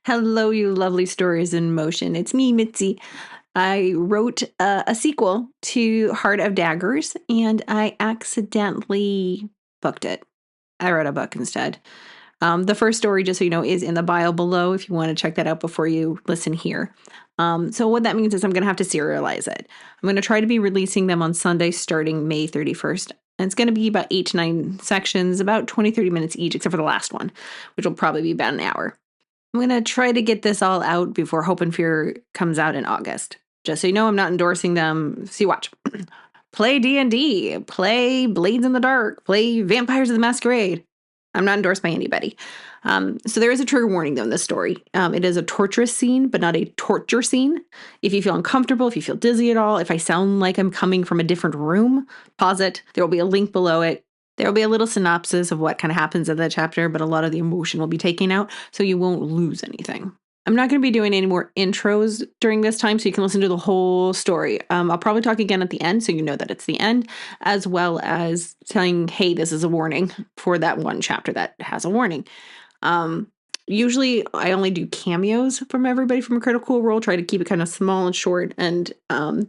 Hello, you lovely stories in motion. It's me, Mitzi. I wrote a sequel to Heart of Daggers, and I accidentally booked it. I wrote a book instead. The first story, just so you know, is in the bio below if you want to check that out before you listen here. So what that means is I'm going to have to serialize it. I'm going to try to be releasing them on Sunday starting May 31st. And it's going to be about 8 to 9 sections, about 20, 30 minutes each, except for the last one, which will probably be about an hour. I'm going to try to get this all out before Hope and Fear comes out in August. Just so you know, I'm not endorsing them. See, watch. Play D&D, play Blades in the Dark, play Vampires of the Masquerade. I'm not endorsed by anybody. So there is a trigger warning, though, in this story. It is a torturous scene, but not a torture scene. If you feel uncomfortable, if you feel dizzy at all, if I sound like I'm coming from a different room, pause it. There will be a link below it. There will be a little synopsis of what kind of happens in that chapter, but a lot of the emotion will be taken out, so you won't lose anything. I'm not going to be doing any more intros during this time, so you can listen to the whole story. I'll probably talk again at the end, so you know that it's the end, as well as saying, hey, this is a warning for that one chapter that has a warning. Usually I only do cameos from everybody from a Critical Role, try to keep it kind of small and short. And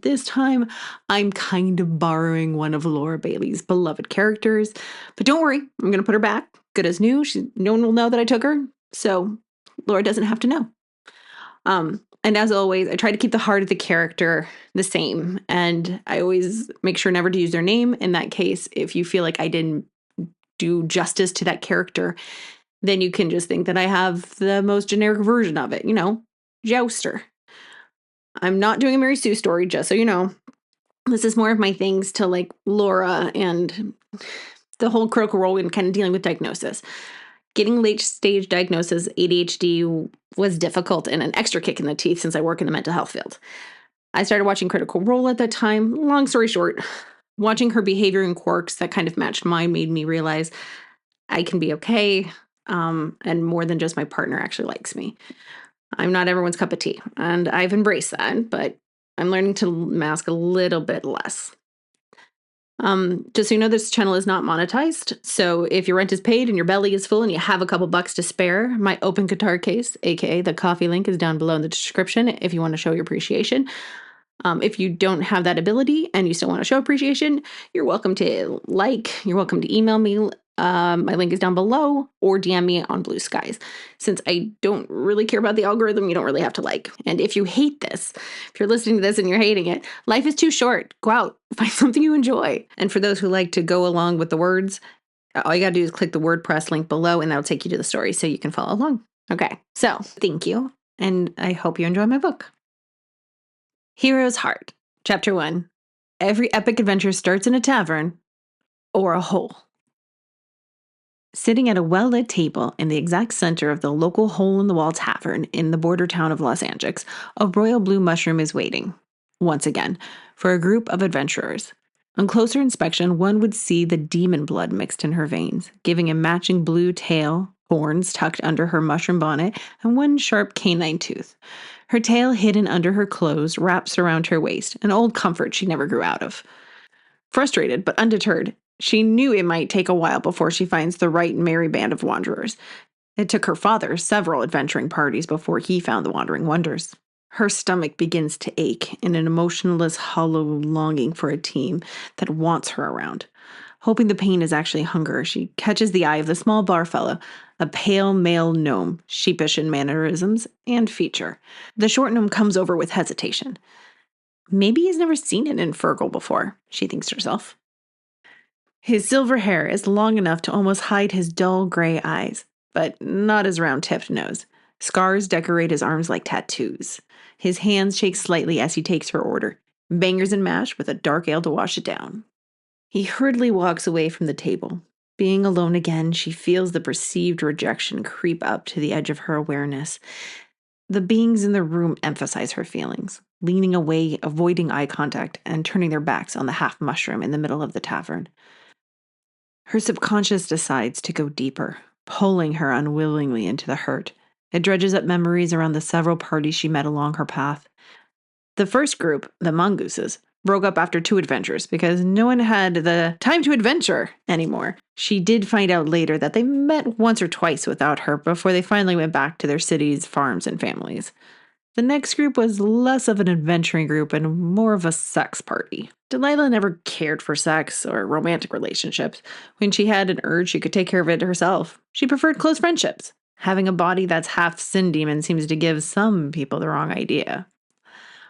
this time I'm kind of borrowing one of Laura Bailey's beloved characters. But don't worry, I'm going to put her back. Good as new. No one will know that I took her. So Laura doesn't have to know. And as always, I try to keep the heart of the character the same. And I always make sure never to use their name. In that case, if you feel like I didn't do justice to that character, then you can just think that I have the most generic version of it, Jouster. I'm not doing a Mary Sue story, just so you know. This is more of my things to like Laura and the whole Critical Role and kind of dealing with diagnosis. Getting late stage diagnosis ADHD was difficult and an extra kick in the teeth since I work in the mental health field. I started watching Critical Role at that time. Long story short, watching her behavior and quirks that kind of matched mine made me realize I can be okay. And more than just my partner actually likes me. I'm not everyone's cup of tea, and I've embraced that, but I'm learning to mask a little bit less. Just so you know, this channel is not monetized, so if your rent is paid and your belly is full and you have a couple bucks to spare, my open guitar case, aka the coffee link, is down below in the description if you want to show your appreciation. If you don't have that ability and you still want to show appreciation, you're welcome to you're welcome to email me. My link is down below, or DM me on Bluesky. Since I don't really care about the algorithm, you don't really have to like. And if you hate this, if you're listening to this and you're hating it, life is too short. Go out, find something you enjoy. And for those who like to go along with the words, all you gotta do is click the WordPress link below and that'll take you to the story so you can follow along. Okay, so thank you, and I hope you enjoy my book. Hero's Heart, Chapter 1. Every epic adventure starts in a tavern or a hole. Sitting at a well-lit table in the exact center of the local hole-in-the-wall tavern in the border town of Los Angeles, a royal blue mushroom is waiting, once again, for a group of adventurers. On closer inspection, one would see the demon blood mixed in her veins, giving a matching blue tail, horns tucked under her mushroom bonnet, and one sharp canine tooth. Her tail hidden under her clothes wraps around her waist, an old comfort she never grew out of. Frustrated but undeterred, she knew it might take a while before she finds the right merry band of wanderers. It took her father several adventuring parties before he found the wandering wonders. Her stomach begins to ache in an emotionless, hollow longing for a team that wants her around. Hoping the pain is actually hunger, she catches the eye of the small bar fellow, a pale male gnome, sheepish in mannerisms and feature. The short gnome comes over with hesitation. Maybe he's never seen an Infergal before, she thinks to herself. His silver hair is long enough to almost hide his dull gray eyes, but not his round-tipped nose. Scars decorate his arms like tattoos. His hands shake slightly as he takes her order, bangers and mash with a dark ale to wash it down. He hurriedly walks away from the table. Being alone again, she feels the perceived rejection creep up to the edge of her awareness. The beings in the room emphasize her feelings, leaning away, avoiding eye contact, and turning their backs on the half mushroom in the middle of the tavern. Her subconscious decides to go deeper, pulling her unwillingly into the hurt. It dredges up memories around the several parties she met along her path. The first group, the mongooses, broke up after 2 adventures because no one had the time to adventure anymore. She did find out later that they met once or twice without her before they finally went back to their cities, farms, and families. The next group was less of an adventuring group and more of a sex party. Delilah never cared for sex or romantic relationships. When she had an urge, she could take care of it herself. She preferred close friendships. Having a body that's half sin demon seems to give some people the wrong idea.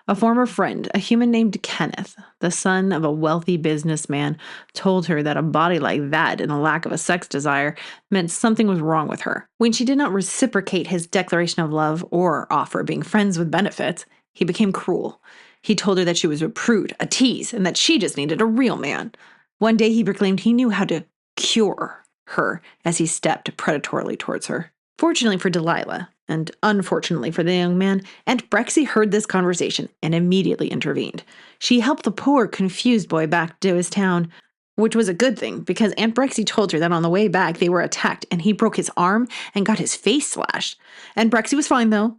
A former friend, a human named Kenneth, the son of a wealthy businessman, told her that a body like that and a lack of a sex desire meant something was wrong with her. When she did not reciprocate his declaration of love or offer being friends with benefits, he became cruel. He told her that she was a prude, a tease, and that she just needed a real man. One day he proclaimed he knew how to cure her as he stepped predatorily towards her. Fortunately for Delilah, and unfortunately for the young man, Aunt Brexy heard this conversation and immediately intervened. She helped the poor, confused boy back to his town, which was a good thing because Aunt Brexy told her that on the way back they were attacked and he broke his arm and got his face slashed. Aunt Brexy was fine though.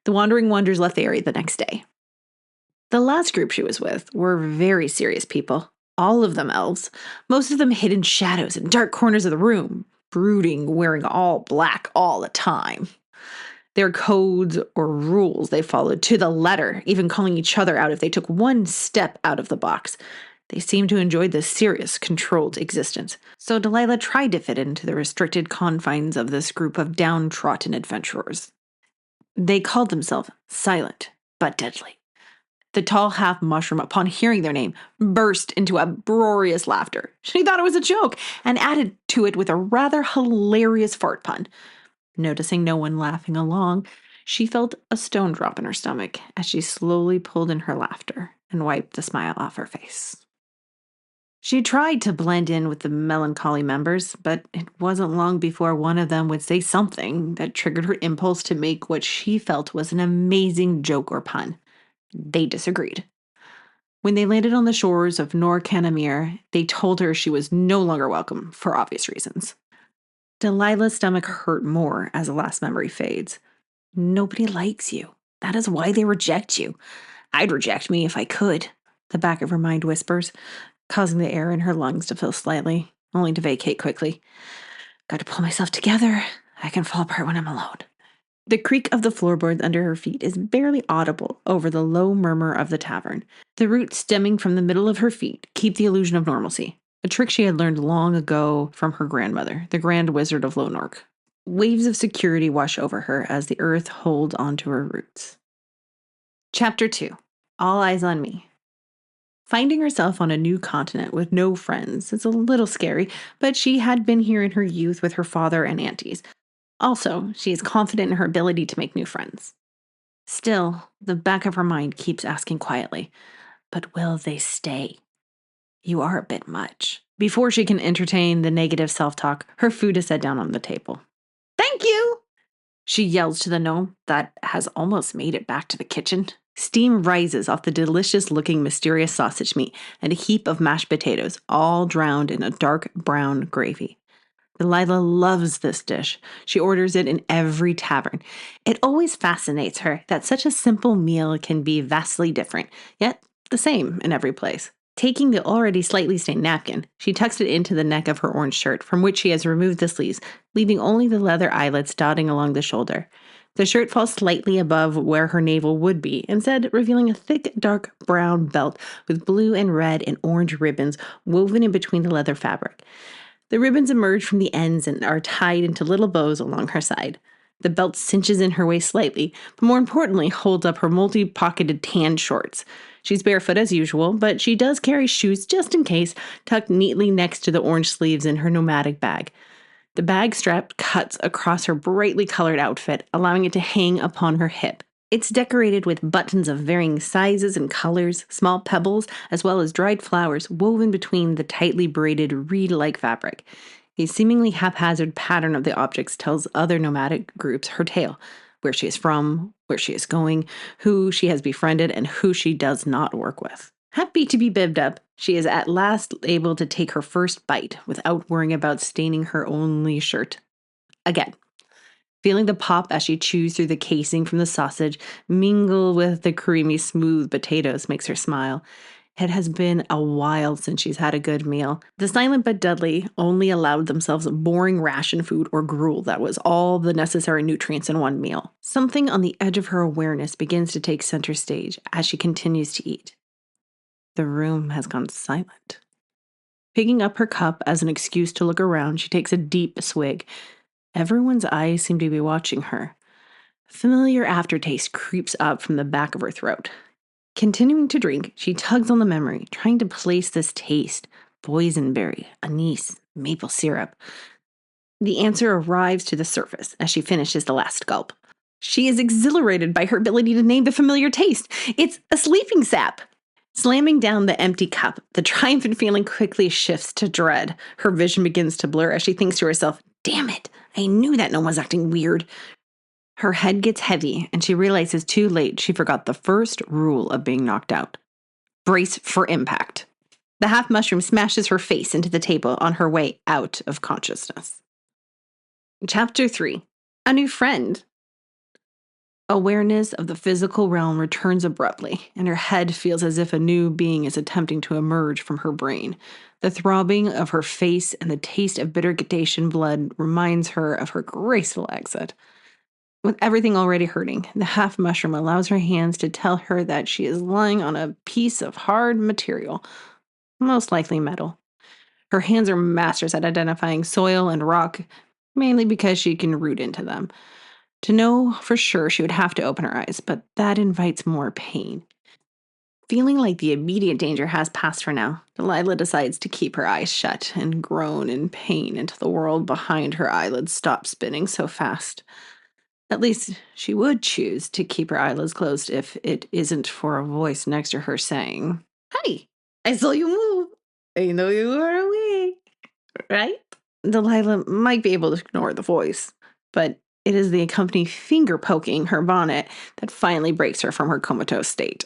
The Wandering Wonders left the area the next day. The last group she was with were very serious people, all of them elves, most of them hid in shadows and dark corners of the room, brooding, wearing all black all the time. Their codes or rules they followed to the letter, even calling each other out if they took one step out of the box. They seemed to enjoy this serious, controlled existence. So Delilah tried to fit into the restricted confines of this group of downtrodden adventurers. They called themselves Silent but Deadly. The tall half mushroom, upon hearing their name, burst into uproarious laughter. She thought it was a joke and added to it with a rather hilarious fart pun. Noticing no one laughing along, she felt a stone drop in her stomach as she slowly pulled in her laughter and wiped the smile off her face. She tried to blend in with the melancholy members, but it wasn't long before one of them would say something that triggered her impulse to make what she felt was an amazing joke or pun. They disagreed. When they landed on the shores of Nor Canamir, they told her she was no longer welcome for obvious reasons. Delilah's stomach hurt more as the last memory fades. Nobody likes you. That is why they reject you. I'd reject me if I could, the back of her mind whispers, causing the air in her lungs to fill slightly, only to vacate quickly. Got to pull myself together. I can fall apart when I'm alone. The creak of the floorboards under her feet is barely audible over the low murmur of the tavern. The roots stemming from the middle of her feet keep the illusion of normalcy, a trick she had learned long ago from her grandmother, the Grand Wizard of Lonork. Waves of security wash over her as the earth holds onto her roots. Chapter 2. All Eyes on Me. Finding herself on a new continent with no friends is a little scary, but she had been here in her youth with her father and aunties. Also, she is confident in her ability to make new friends. Still, the back of her mind keeps asking quietly, but will they stay? You are a bit much. Before she can entertain the negative self-talk, her food is set down on the table. Thank you! She yells to the gnome that has almost made it back to the kitchen. Steam rises off the delicious-looking mysterious sausage meat and a heap of mashed potatoes, all drowned in a dark brown gravy. Delilah loves this dish. She orders it in every tavern. It always fascinates her that such a simple meal can be vastly different, yet the same in every place. Taking the already slightly stained napkin, she tucks it into the neck of her orange shirt, from which she has removed the sleeves, leaving only the leather eyelets dotting along the shoulder. The shirt falls slightly above where her navel would be, instead revealing a thick, dark brown belt with blue and red and orange ribbons woven in between the leather fabric. The ribbons emerge from the ends and are tied into little bows along her side. The belt cinches in her waist slightly, but more importantly holds up her multi-pocketed tan shorts. She's barefoot as usual, but she does carry shoes just in case, tucked neatly next to the orange sleeves in her nomadic bag. The bag strap cuts across her brightly colored outfit, allowing it to hang upon her hip. It's decorated with buttons of varying sizes and colors, small pebbles, as well as dried flowers woven between the tightly braided reed-like fabric. A seemingly haphazard pattern of the objects tells other nomadic groups her tale, where she is from, where she is going, who she has befriended, and who she does not work with. Happy to be bibbed up, she is at last able to take her first bite without worrying about staining her only shirt. Again. Feeling the pop as she chews through the casing from the sausage mingle with the creamy, smooth potatoes makes her smile. It has been a while since she's had a good meal. The silent but Dudley only allowed themselves boring ration food or gruel that was all the necessary nutrients in one meal. Something on the edge of her awareness begins to take center stage as she continues to eat. The room has gone silent. Picking up her cup as an excuse to look around, she takes a deep swig. Everyone's eyes seem to be watching her. Familiar aftertaste creeps up from the back of her throat. Continuing to drink, she tugs on the memory, trying to place this taste. Boysenberry, anise, maple syrup. The answer arrives to the surface as she finishes the last gulp. She is exhilarated by her ability to name the familiar taste. It's a sleeping sap. Slamming down the empty cup, the triumphant feeling quickly shifts to dread. Her vision begins to blur as she thinks to herself, "Damn it, I knew that no one was acting weird." Her head gets heavy, and she realizes too late she forgot the first rule of being knocked out. Brace for impact. The half mushroom smashes her face into the table on her way out of consciousness. Chapter 3. A new friend. Awareness of the physical realm returns abruptly, and her head feels as if a new being is attempting to emerge from her brain. The throbbing of her face and the taste of bitter Getacean blood reminds her of her graceful exit. With everything already hurting, the half mushroom allows her hands to tell her that she is lying on a piece of hard material, most likely metal. Her hands are masters at identifying soil and rock, mainly because she can root into them. To know for sure, she would have to open her eyes, but that invites more pain. Feeling like the immediate danger has passed for now, Delilah decides to keep her eyes shut and groan in pain until the world behind her eyelids stops spinning so fast. At least she would choose to keep her eyelids closed if it isn't for a voice next to her saying, "Hey, I saw you move. I know you were awake, right?" Delilah might be able to ignore the voice, but it is the accompanying finger poking her bonnet that finally breaks her from her comatose state.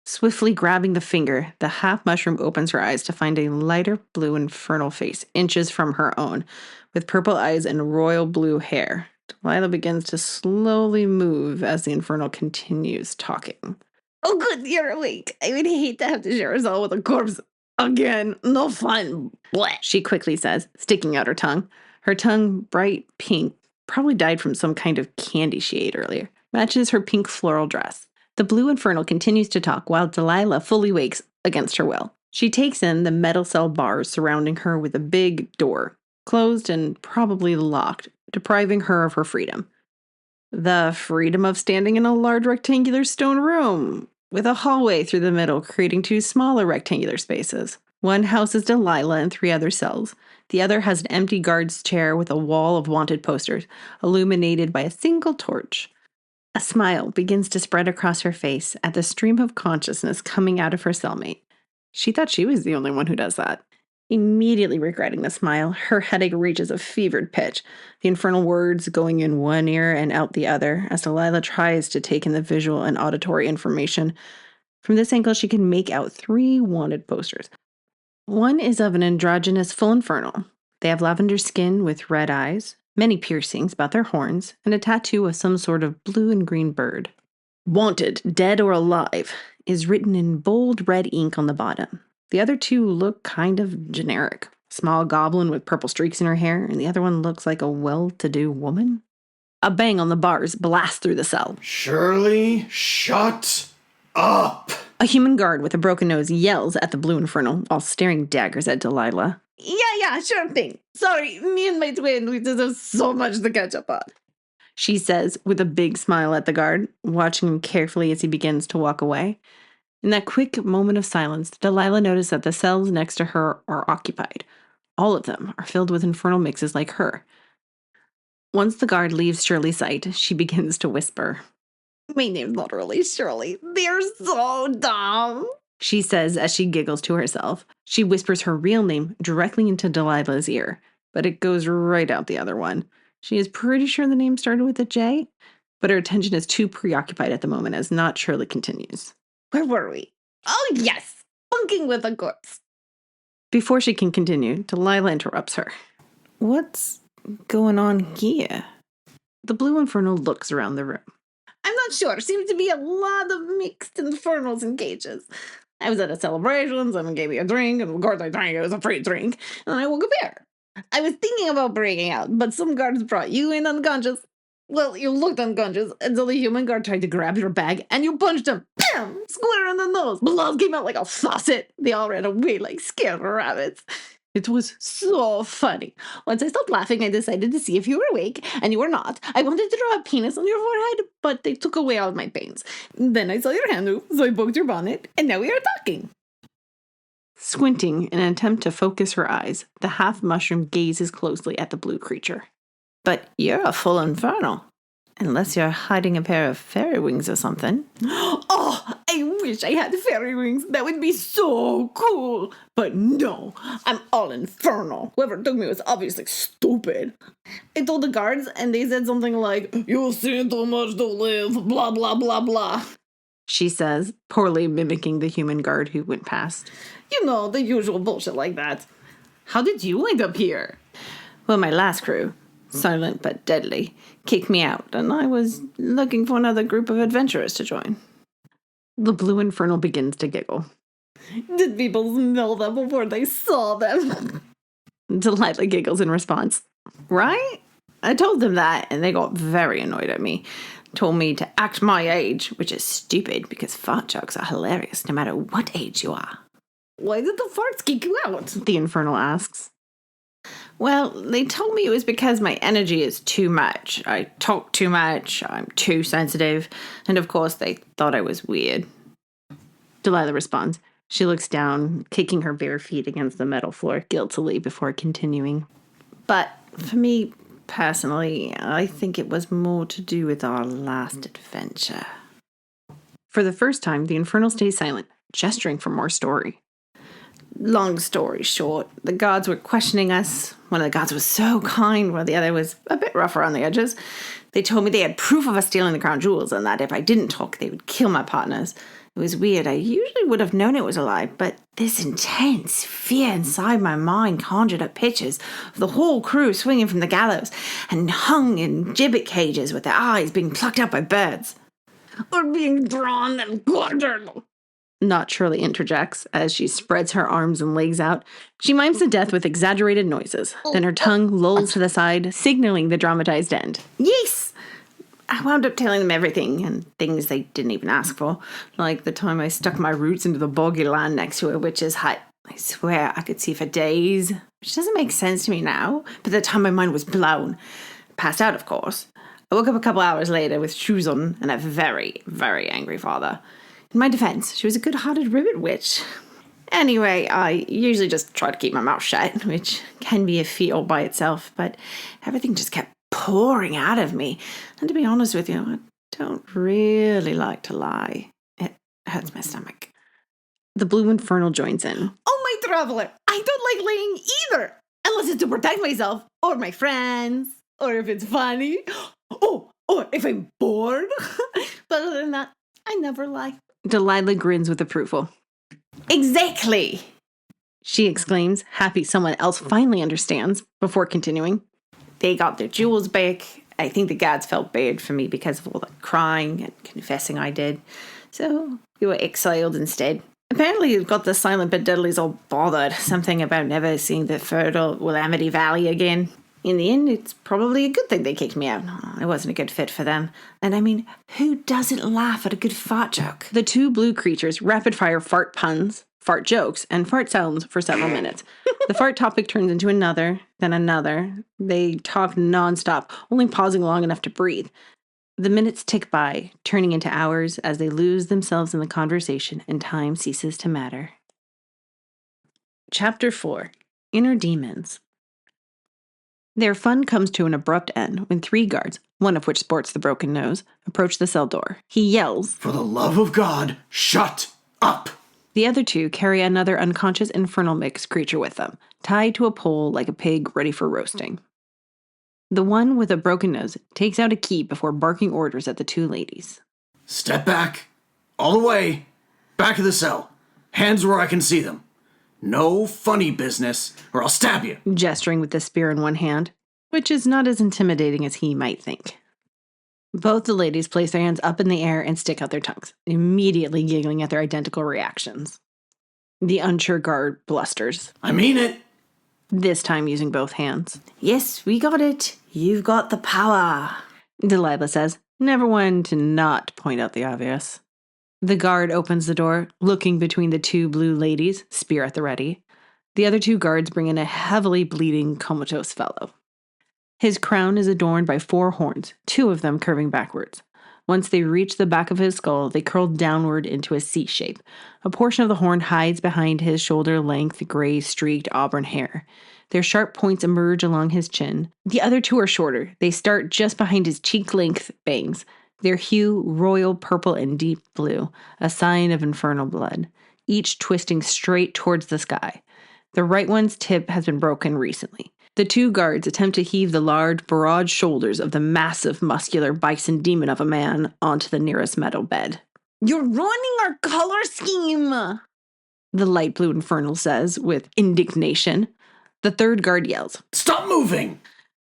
Swiftly grabbing the finger, the half mushroom opens her eyes to find a lighter blue infernal face inches from her own, with purple eyes and royal blue hair. Delilah begins to slowly move as the infernal continues talking. "Oh, good, you're awake. I would hate to have to share us all with a corpse again. No fun." Blech, she quickly says, sticking out her tongue. Her tongue, bright pink, probably dyed from some kind of candy she ate earlier, matches her pink floral dress. The blue infernal continues to talk while Delilah fully wakes against her will. She takes in the metal cell bars surrounding her with a big door, closed and probably locked, depriving her of her freedom. The freedom of standing in a large rectangular stone room, with a hallway through the middle, creating two smaller rectangular spaces. One houses Delilah and 3 other cells. The other has an empty guard's chair with a wall of wanted posters, illuminated by a single torch. A smile begins to spread across her face at the stream of consciousness coming out of her cellmate. She thought she was the only one who does that. Immediately regretting the smile, her headache reaches a fevered pitch, the infernal words going in one ear and out the other as Delilah tries to take in the visual and auditory information. From this angle, she can make out 3 wanted posters. One is of an androgynous full infernal. They have lavender skin with red eyes, many piercings about their horns, and a tattoo of some sort of blue and green bird. "Wanted, dead or alive," is written in bold red ink on the bottom. The other 2 look kind of generic. A small goblin with purple streaks in her hair, and the other one looks like a well-to-do woman. A bang on the bars blasts through the cell. "Shirley, shut up!" A human guard with a broken nose yells at the blue infernal while staring daggers at Delilah. Yeah, sure thing. Sorry, me and my twin, we just have so much to catch up on," she says with a big smile at the guard, watching him carefully as he begins to walk away. In that quick moment of silence, Delilah noticed that the cells next to her are occupied. All of them are filled with infernal mixes like her. Once the guard leaves Shirley's sight, she begins to whisper. "My name's not really Shirley. They're so dumb," she says as she giggles to herself. She whispers her real name directly into Delilah's ear, but it goes right out the other one. She is pretty sure the name started with a J, but her attention is too preoccupied at the moment as not Shirley continues. "Where were we? Oh, yes, bunking with a corpse." Before she can continue, Delilah interrupts her. "What's going on here?" The blue infernal looks around the room. "I'm not sure. Seems to be a lot of mixed infernals in cages. I was at a celebration, someone gave me a drink, and of course I drank it. It was a free drink, and I woke up here. I was thinking about breaking out, but some guards brought you in unconscious. Well, you looked unconscious until the human guard tried to grab your bag, and you punched him. Bam! Square in the nose. Blood came out like a faucet. They all ran away like scared rabbits. It was so funny. Once I stopped laughing, I decided to see if you were awake, and you were not. I wanted to draw a penis on your forehead, but they took away all my pains. Then I saw your hand move, so I poked your bonnet, and now we are talking. Squinting in an attempt to focus her eyes, the half-mushroom gazes closely at the blue creature. But you're a full infernal. Unless you're hiding a pair of fairy wings or something. Oh, I wish I had fairy wings. That would be so cool. But no, I'm all infernal. Whoever took me was obviously stupid. I told the guards, and they said something like, "You've seen too much to live, blah, blah, blah, blah," she says, poorly mimicking the human guard who went past. You know, the usual bullshit like that. How did you end up here? Well, my last crew, silent but deadly, kicked me out, and I was looking for another group of adventurers to join. The blue infernal begins to giggle. Did people smell them before they saw them? Delilah giggles in response. Right? I told them that, and they got very annoyed at me. Told me to act my age, which is stupid because fart jokes are hilarious no matter what age you are. Why did the farts kick you out? The infernal asks. Well, they told me it was because my energy is too much. I talk too much, I'm too sensitive, and of course they thought I was weird. Delilah responds. She looks down, kicking her bare feet against the metal floor guiltily before continuing. But for me, personally, I think it was more to do with our last adventure. For the first time, the infernal stays silent, gesturing for more story. Long story short, the guards were questioning us. One of the guards was so kind, while the other was a bit rougher on the edges. They told me they had proof of us stealing the crown jewels and that if I didn't talk, they would kill my partners. It was weird. I usually would have known it was a lie, but this intense fear inside my mind conjured up pictures of the whole crew swinging from the gallows and hung in gibbet cages with their eyes being plucked out by birds. Or being drawn and quartered. Not Shirley interjects as she spreads her arms and legs out. She mimes to death with exaggerated noises. Then her tongue lolls to the side, signaling the dramatized end. Yes! I wound up telling them everything, and things they didn't even ask for. Like the time I stuck my roots into the boggy land next to a witch's hut. I swear I could see for days. Which doesn't make sense to me now, but at the time my mind was blown. Passed out, of course. I woke up a couple hours later with shoes on and a very, very angry father. In my defense, she was a good-hearted ribbit witch. Anyway, I usually just try to keep my mouth shut, which can be a feat all by itself, but everything just kept pouring out of me. And to be honest with you, I don't really like to lie. It hurts my stomach. The blue infernal joins in. Oh, my traveler, I don't like lying either, unless it's to protect myself, or my friends, or if it's funny, or if I'm bored. But other than that, I never lie. Delilah grins with approval. Exactly, she exclaims, happy someone else finally understands, before continuing. They got their jewels back. I think the guards felt bad for me because of all the crying and confessing I did. So we were exiled instead. Apparently it got the silent but deadlies all bothered. Something about never seeing the fertile Willamette Valley again. In the end, it's probably a good thing they kicked me out. I wasn't a good fit for them. And I mean, who doesn't laugh at a good fart joke? The two blue creatures rapid-fire fart puns, fart jokes, and fart sounds for several minutes. The fart topic turns into another, then another. They talk nonstop, only pausing long enough to breathe. The minutes tick by, turning into hours as they lose themselves in the conversation and time ceases to matter. Chapter 4. Inner Demons. Their fun comes to an abrupt end when three guards, one of which sports the broken nose, approach the cell door. He yells, "For the love of God, shut up!" The other two carry another unconscious infernal mix creature with them, tied to a pole like a pig ready for roasting. The one with a broken nose takes out a key before barking orders at the two ladies. Step back. All the way. Back of the cell. Hands where I can see them. No funny business, or I'll stab you. Gesturing with the spear in one hand, which is not as intimidating as he might think. Both the ladies place their hands up in the air and stick out their tongues, immediately giggling at their identical reactions. The unsure guard blusters, I mean it. this time using both hands. Yes, we got it. You've got the power. Delilah says, never one to not point out the obvious. The guard opens the door, looking between the two blue ladies, spear at the ready. The other two guards bring in a heavily bleeding, comatose fellow. His crown is adorned by 4 horns, 2 of them curving backwards. Once they reach the back of his skull, they curl downward into a C shape. A portion of the horn hides behind his shoulder-length, gray-streaked auburn hair. Their sharp points emerge along his chin. The other 2 are shorter. They start just behind his cheek-length bangs. Their hue, royal purple and deep blue, a sign of infernal blood, each twisting straight towards the sky. The right one's tip has been broken recently. The 2 guards attempt to heave the large, broad shoulders of the massive, muscular bison demon of a man onto the nearest metal bed. You're ruining our color scheme, the light blue infernal says with indignation. The 3rd guard yells, Stop moving!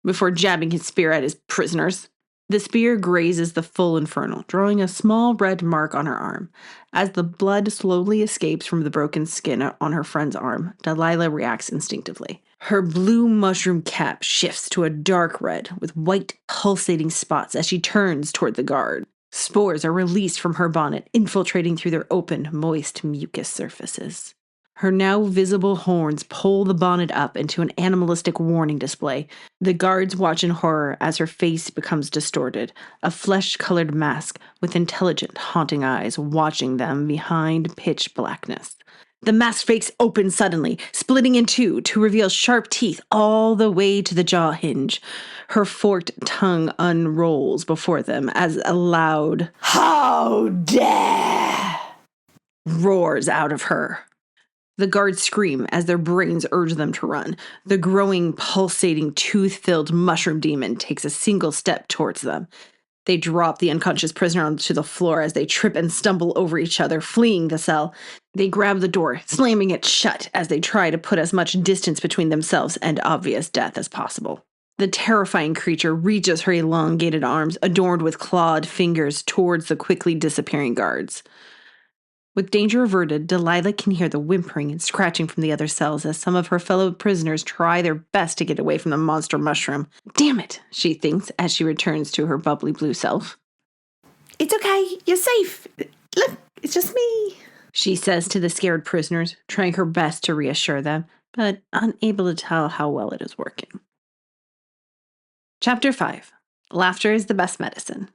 Before jabbing his spear at his prisoners. The spear grazes the full infernal, drawing a small red mark on her arm. As the blood slowly escapes from the broken skin on her friend's arm, Delilah reacts instinctively. Her blue mushroom cap shifts to a dark red with white pulsating spots as she turns toward the guard. Spores are released from her bonnet, infiltrating through their open, moist mucus surfaces. Her now visible horns pull the bonnet up into an animalistic warning display. The guards watch in horror as her face becomes distorted, a flesh-colored mask with intelligent, haunting eyes watching them behind pitch blackness. The mask face opens suddenly, splitting in 2 to reveal sharp teeth all the way to the jaw hinge. Her forked tongue unrolls before them as a loud, "How dare!" roars out of her. The guards scream as their brains urge them to run. The growing, pulsating, tooth-filled mushroom demon takes a single step towards them. They drop the unconscious prisoner onto the floor as they trip and stumble over each other, fleeing the cell. They grab the door, slamming it shut as they try to put as much distance between themselves and obvious death as possible. The terrifying creature reaches her elongated arms, adorned with clawed fingers, towards the quickly disappearing guards. With danger averted, Delilah can hear the whimpering and scratching from the other cells as some of her fellow prisoners try their best to get away from the monster mushroom. Damn it, she thinks as she returns to her bubbly blue self. It's okay. You're safe. Look, it's just me. She says to the scared prisoners, trying her best to reassure them, but unable to tell how well it is working. Chapter 5. Laughter is the best medicine.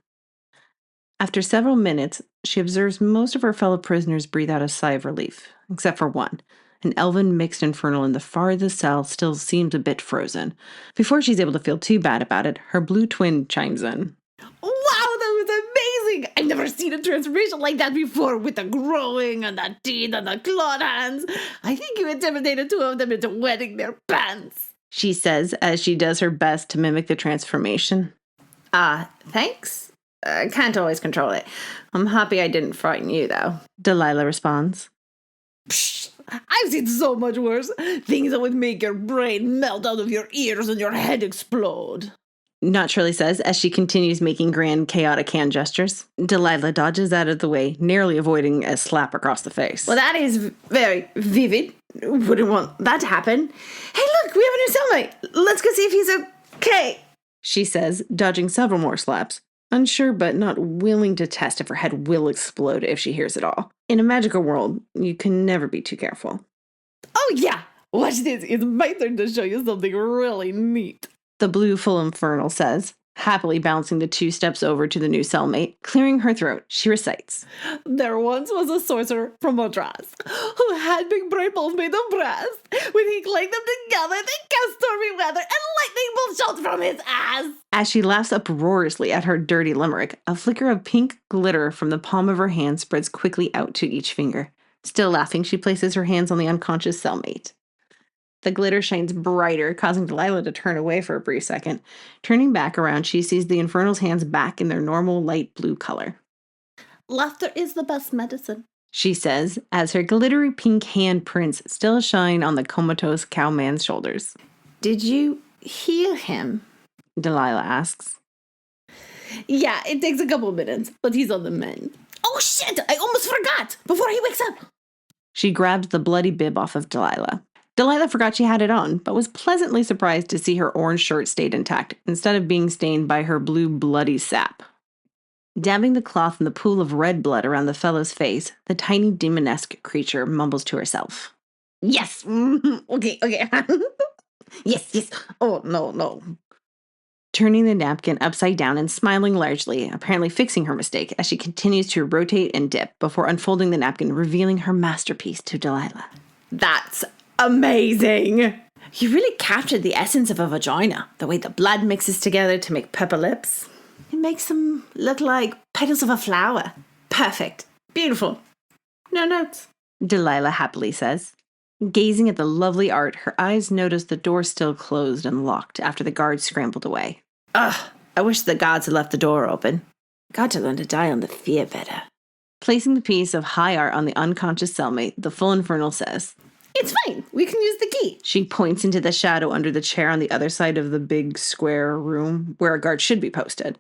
After several minutes, she observes most of her fellow prisoners breathe out a sigh of relief, except for one. An elven mixed infernal in the farthest cell still seems a bit frozen. Before she's able to feel too bad about it, her blue twin chimes in. Wow, that was amazing! I've never seen a transformation like that before, with the growing and the teeth and the clawed hands. I think you intimidated 2 of them into wetting their pants, She says as she does her best to mimic the transformation. Thanks. I can't always control it. I'm happy I didn't frighten you, though. Delilah responds. Psh, I've seen so much worse. Things that would make your brain melt out of your ears and your head explode. Naturally says as she continues making grand, chaotic hand gestures. Delilah dodges out of the way, narrowly avoiding a slap across the face. Well, that is very vivid. Wouldn't want that to happen. Hey, look, we have a new cellmate. Let's go see if he's okay, she says, dodging several more slaps. Unsure but not willing to test if her head will explode if she hears it all. In a magical world, you can never be too careful. Oh yeah, watch this. It's my turn to show you something really neat. The blue full infernal says, happily bouncing the 2 steps over to the new cellmate. Clearing her throat, she recites. There once was a sorcerer from Madras who had big bright balls made of brass. When he clanked them together, they cast stormy weather and lightning bolts shot from his ass. As she laughs uproariously at her dirty limerick, a flicker of pink glitter from the palm of her hand spreads quickly out to each finger. Still laughing, she places her hands on the unconscious cellmate. The glitter shines brighter, causing Delilah to turn away for a brief second. Turning back around, she sees the infernal's hands back in their normal light blue color. Laughter is the best medicine, she says, as her glittery pink handprints still shine on the comatose cowman's shoulders. Did you heal him? Delilah asks. Yeah, it takes a couple minutes, but he's on the mend. Oh shit, I almost forgot! Before he wakes up! She grabbed the bloody bib off of Delilah. Delilah forgot she had it on, but was pleasantly surprised to see her orange shirt stayed intact, instead of being stained by her blue bloody sap. Dabbing the cloth in the pool of red blood around the fellow's face, the tiny demonesque creature mumbles to herself. Yes! Okay. Yes. Oh, no. Turning the napkin upside down and smiling largely, apparently fixing her mistake as she continues to rotate and dip before unfolding the napkin, revealing her masterpiece to Delilah. That's amazing! You really captured the essence of a vagina, the way the blood mixes together to make purple lips. It makes them look like petals of a flower. Perfect. Beautiful. No notes. Delilah happily says. Gazing at the lovely art, her eyes notice the door still closed and locked after the guards scrambled away. Ugh, I wish the gods had left the door open. Got to learn to die on the fear better. Placing the piece of high art on the unconscious cellmate, the full infernal says, It's fine. We can use the key. She points into the shadow under the chair on the other side of the big square room where a guard should be posted.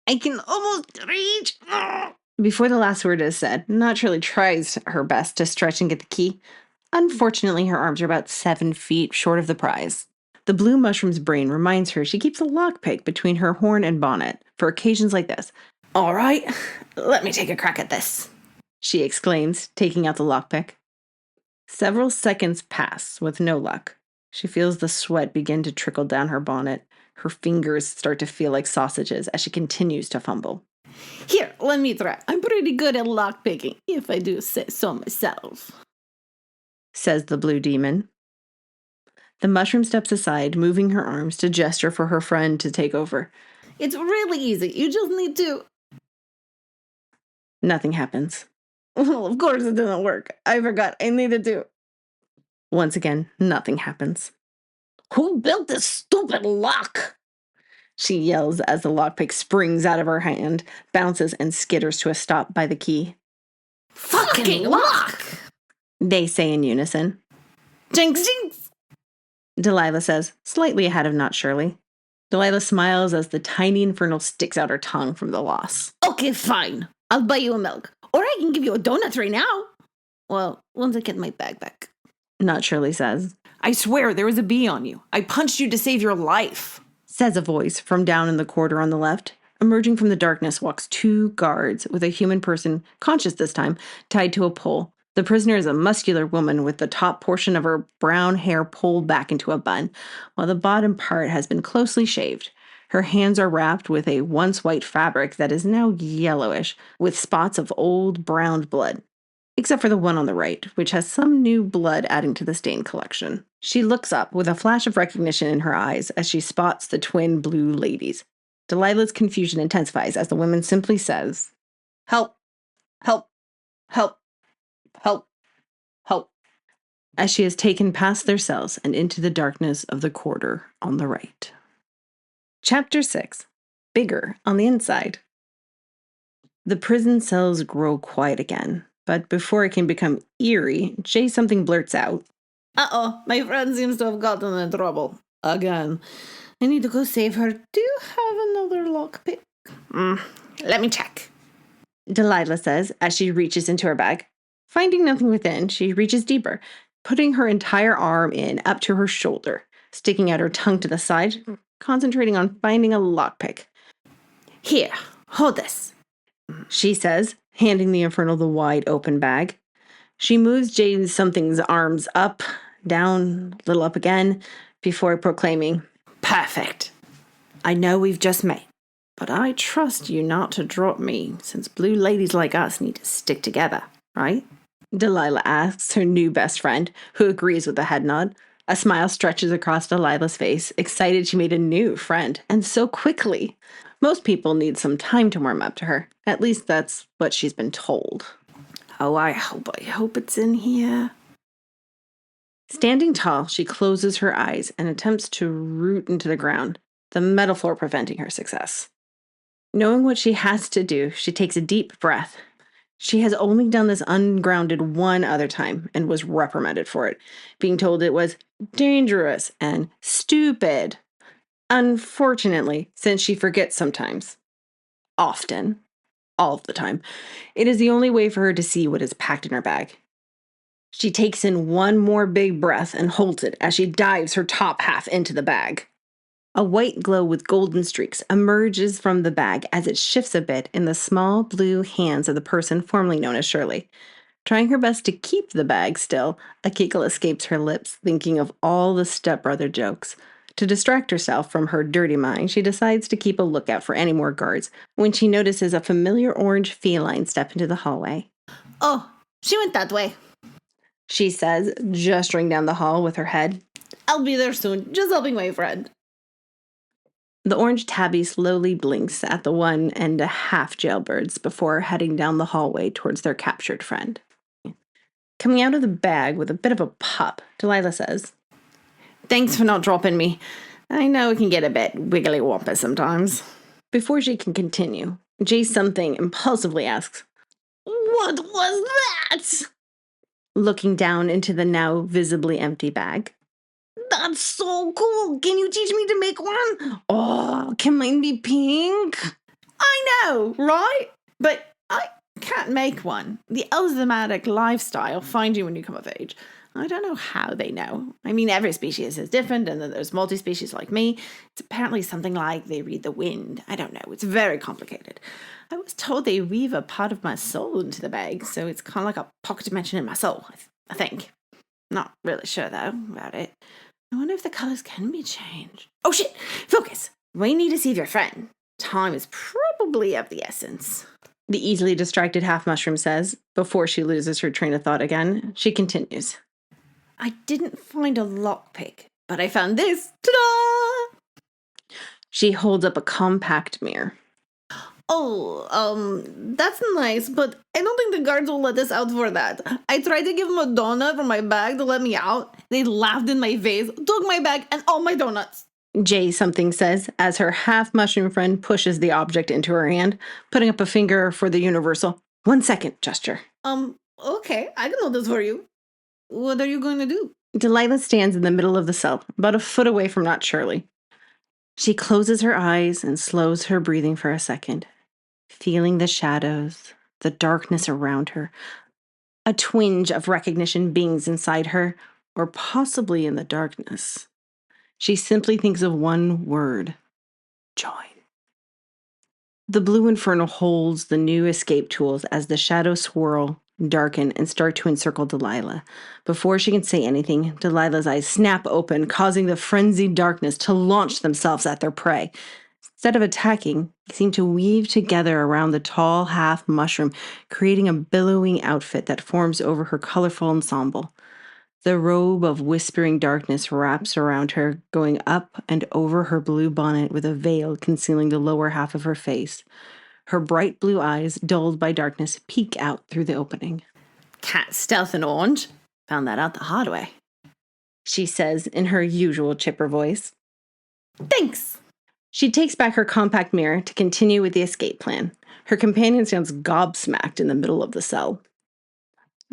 I can almost reach. Before the last word is said, Naturally tries her best to stretch and get the key. Unfortunately, her arms are about 7 feet short of the prize. The blue mushroom's brain reminds her she keeps a lockpick between her horn and bonnet for occasions like this. All right, let me take a crack at this, she exclaims, taking out the lockpick. Several seconds pass with no luck. She feels the sweat begin to trickle down her bonnet. Her fingers start to feel like sausages as she continues to fumble. Here, let me try. I'm pretty good at lockpicking, if I do say so myself, says the blue demon. The mushroom steps aside, moving her arms to gesture for her friend to take over. It's really easy. You just need to... Nothing happens. Well, of course it didn't work. I forgot. I needed to. Once again, nothing happens. Who built this stupid lock? She yells as the lockpick springs out of her hand, bounces, and skitters to a stop by the key. Fucking lock! They say in unison. Jinx, jinx! Delilah says, slightly ahead of Not Shirley. Delilah smiles as the tiny infernal sticks out her tongue from the loss. Okay, fine. I'll buy you a milk. Or I can give you a donut right now. Well, once I get my bag back. Not Shirley says. I swear there was a bee on you. I punched you to save your life, says a voice from down in the corridor on the left. Emerging from the darkness walks 2 guards with a human person, conscious this time, tied to a pole. The prisoner is a muscular woman with the top portion of her brown hair pulled back into a bun, while the bottom part has been closely shaved. Her hands are wrapped with a once white fabric that is now yellowish, with spots of old browned blood, except for the one on the right, which has some new blood adding to the stain collection. She looks up with a flash of recognition in her eyes as she spots the twin blue ladies. Delilah's confusion intensifies as the woman simply says, Help! Help! Help! Help! Help! As she is taken past their cells and into the darkness of the corridor on the right. Chapter 6. Bigger on the inside. The prison cells grow quiet again, but before it can become eerie, Something blurts out. Uh-oh, my friend seems to have gotten in trouble. Again. I need to go save her. Do you have another lockpick? Let me check. Delilah says as she reaches into her bag. Finding nothing within, she reaches deeper, putting her entire arm in up to her shoulder, sticking out her tongue to the side, concentrating on finding a lockpick. Here, hold this, she says, handing the infernal the wide open bag. She moves Something's arms up, down, a little up again, before proclaiming, Perfect. I know we've just met, but I trust you not to drop me, since blue ladies like us need to stick together, right? Delilah asks her new best friend, who agrees with a head nod. A smile stretches across Delilah's face, excited she made a new friend, and so quickly. Most people need some time to warm up to her. At least that's what she's been told. Oh, I hope it's in here. Standing tall, she closes her eyes and attempts to root into the ground, the metal floor preventing her success. Knowing what she has to do, she takes a deep breath. She has only done this ungrounded one other time and was reprimanded for it, being told it was dangerous and stupid. Unfortunately, since she forgets sometimes, often, all of the time, it is the only way for her to see what is packed in her bag. She takes in one more big breath and holds it as she dives her top half into the bag. A white glow with golden streaks emerges from the bag as it shifts a bit in the small blue hands of the person formerly known as Shirley. Trying her best to keep the bag still, a giggle escapes her lips, thinking of all the stepbrother jokes. To distract herself from her dirty mind, she decides to keep a lookout for any more guards when she notices a familiar orange feline step into the hallway. Oh, she went that way. She says, gesturing down the hall with her head. I'll be there soon, just helping my friend. The orange tabby slowly blinks at the 1.5 jailbirds before heading down the hallway towards their captured friend. Coming out of the bag with a bit of a pop, Delilah says, Thanks for not dropping me. I know it can get a bit wiggly-wompus sometimes. Before she can continue, Jay something impulsively asks, What was that? Looking down into the now visibly empty bag. That's so cool. Can you teach me to make one? Oh, can mine be pink? I know, right? But I can't make one. The elzomatic lifestyle find you when you come of age. I don't know how they know. I mean, every species is different, and then there's multi-species like me. It's apparently something like they read the wind. I don't know. It's very complicated. I was told they weave a part of my soul into the bag, so it's kind of like a pocket dimension in my soul, I think. Not really sure, though, about it. I wonder if the colors can be changed. Oh, shit! Focus! We need to see your friend. Time is probably of the essence. The easily distracted half mushroom says, before she loses her train of thought again. She continues. I didn't find a lockpick, but I found this. Ta-da! She holds up a compact mirror. Oh, that's nice, but I don't think the guards will let us out for that. I tried to give them a donut from my bag to let me out. They laughed in my face, took my bag, and all my donuts. Jay something says as her half mushroom friend pushes the object into her hand, putting up a finger for the universal 1 second gesture. Okay, I can hold this for you. What are you going to do? Delilah stands in the middle of the cell, about a foot away from Not Shirley. She closes her eyes and slows her breathing for a second, feeling the shadows, the darkness around her. A twinge of recognition bings inside her, or possibly in the darkness. She simply thinks of one word: join. The blue inferno holds the new escape tools as the shadows swirl, darken, and start to encircle Delilah. Before she can say anything, Delilah's eyes snap open, causing the frenzied darkness to launch themselves at their prey. Instead of attacking, they seem to weave together around the tall half mushroom, creating a billowing outfit that forms over her colorful ensemble. The robe of whispering darkness wraps around her, going up and over her blue bonnet with a veil concealing the lower half of her face. Her bright blue eyes, dulled by darkness, peek out through the opening. Cat stealth and orange. Found that out the hard way. She says in her usual chipper voice. Thanks. She takes back her compact mirror to continue with the escape plan. Her companion stands gobsmacked in the middle of the cell.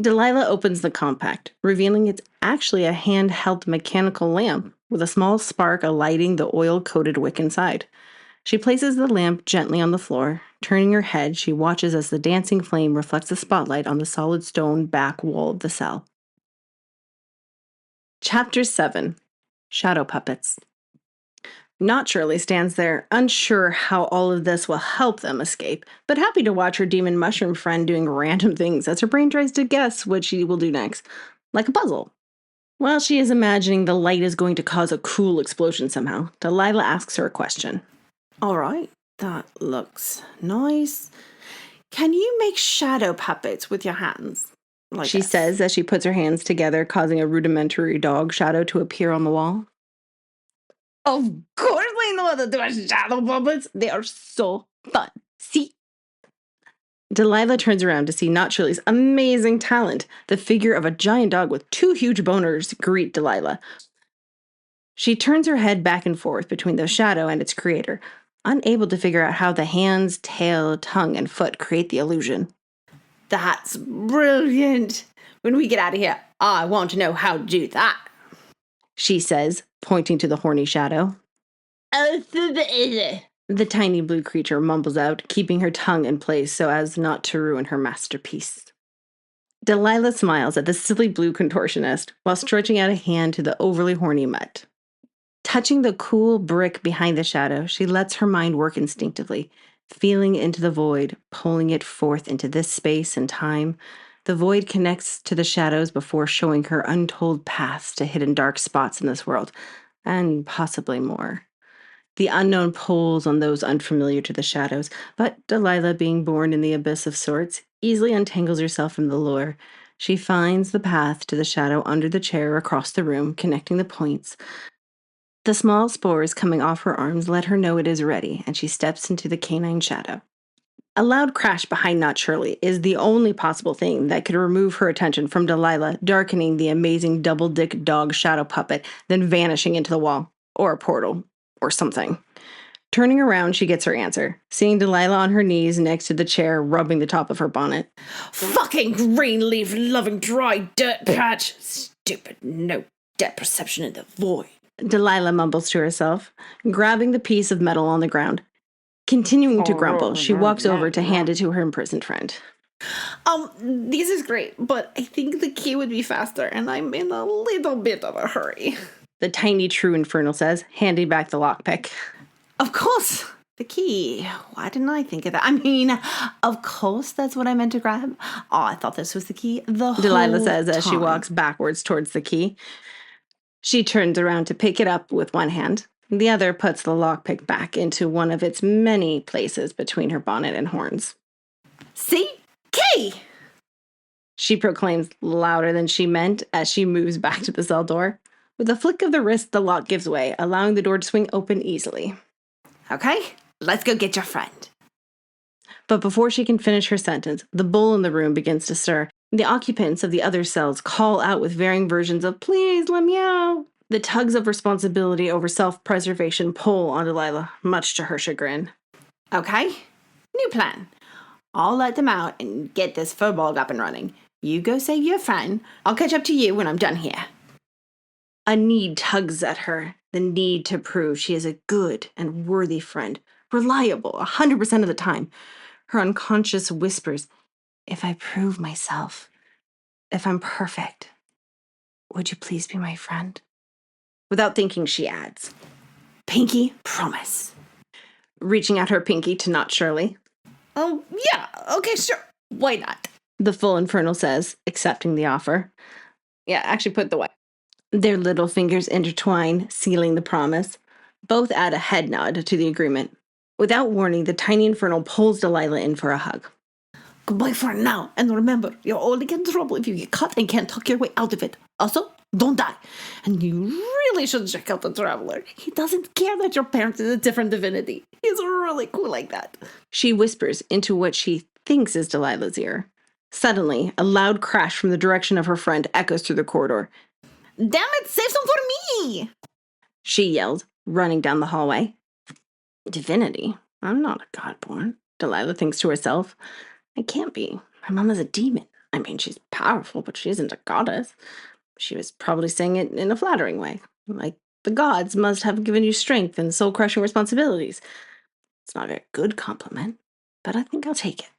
Delilah opens the compact, revealing it's actually a handheld mechanical lamp with a small spark alighting the oil-coated wick inside. She places the lamp gently on the floor. Turning her head, she watches as the dancing flame reflects the spotlight on the solid stone back wall of the cell. Chapter 7. Shadow Puppets. Not Shirley stands there, unsure how all of this will help them escape, but happy to watch her demon mushroom friend doing random things as her brain tries to guess what she will do next, like a puzzle. While she is imagining the light is going to cause a cool explosion somehow, Delilah asks her a question. All right, that looks nice. Can you make shadow puppets with your hands? She says as she puts her hands together, causing a rudimentary dog shadow to appear on the wall. Of course I know how to do shadow puppets. They are so fun. See? Delilah turns around to see Not Shirley's amazing talent. The figure of a giant dog with 2 huge boners greet Delilah. She turns her head back and forth between the shadow and its creator, unable to figure out how the hands, tail, tongue, and foot create the illusion. That's brilliant. When we get out of here, I want to know how to do that. She says, pointing to the horny shadow. The tiny blue creature mumbles out, keeping her tongue in place so as not to ruin her masterpiece. Delilah smiles at the silly blue contortionist while stretching out a hand to the overly horny mutt. Touching the cool brick behind the shadow, she lets her mind work instinctively, feeling into the void, pulling it forth into this space and time. The void connects to the shadows before showing her untold paths to hidden dark spots in this world, and possibly more. The unknown pulls on those unfamiliar to the shadows, but Delilah, being born in the abyss of sorts, easily untangles herself from the lure. She finds the path to the shadow under the chair across the room, connecting the points. The small spores coming off her arms let her know it is ready, and she steps into the canine shadow. A loud crash behind Not Shirley is the only possible thing that could remove her attention from Delilah, darkening the amazing double-dick dog shadow puppet, then vanishing into the wall, or a portal, or something. Turning around, she gets her answer, seeing Delilah on her knees next to the chair, rubbing the top of her bonnet. Fucking green leaf loving dry dirt patch. Stupid no depth perception in the void. Delilah mumbles to herself, grabbing the piece of metal on the ground. Continuing to grumble, she walks over to hand it to her imprisoned friend. This is great, but I think the key would be faster, and I'm in a little bit of a hurry. The tiny true infernal says, handing back the lockpick. Of course, the key. Why didn't I think of that? I mean, of course that's what I meant to grab. Oh, I thought this was the key the whole Delilah says as she time. walks backwards towards the key. She turns around to pick it up with one hand. The other puts the lockpick back into one of its many places between her bonnet and horns. See? Key! She proclaims louder than she meant as she moves back to the cell door. With a flick of the wrist, the lock gives way, allowing the door to swing open easily. Okay, let's go get your friend. But before she can finish her sentence, the bull in the room begins to stir. The occupants of the other cells call out with varying versions of, "Please, let me out." The tugs of responsibility over self-preservation pull on Delilah, much to her chagrin. Okay, new plan. I'll let them out and get this football up and running. You go save your friend. I'll catch up to you when I'm done here. A need tugs at her, the need to prove she is a good and worthy friend, reliable 100% of the time. Her unconscious whispers, "If I prove myself, if I'm perfect, would you please be my friend?" Without thinking, she adds, Pinky promise. reaching out her pinky to Not Shirley. Oh, yeah, okay, sure. Why not? The full infernal says, accepting the offer. Yeah, actually put the way. Their little fingers intertwine, sealing the promise. Both add a head nod to the agreement. Without warning, the tiny infernal pulls Delilah in for a hug. Goodbye for now, and remember, you'll only get in trouble if you get caught and can't talk your way out of it. Also, don't die. And you really should check out the Traveler. He doesn't care that your parents is a different divinity. He's really cool like that. She whispers into what she thinks is Delilah's ear. Suddenly, a loud crash from the direction of her friend echoes through the corridor. Damn it, save some for me! She yelled, running down the hallway. Divinity? I'm not a godborn, Delilah thinks to herself. I can't be. My mom is a demon. I mean, she's powerful, but she isn't a goddess. She was probably saying it in a flattering way. Like, the gods must have given you strength and soul-crushing responsibilities. It's not a very good compliment, but I think I'll take it.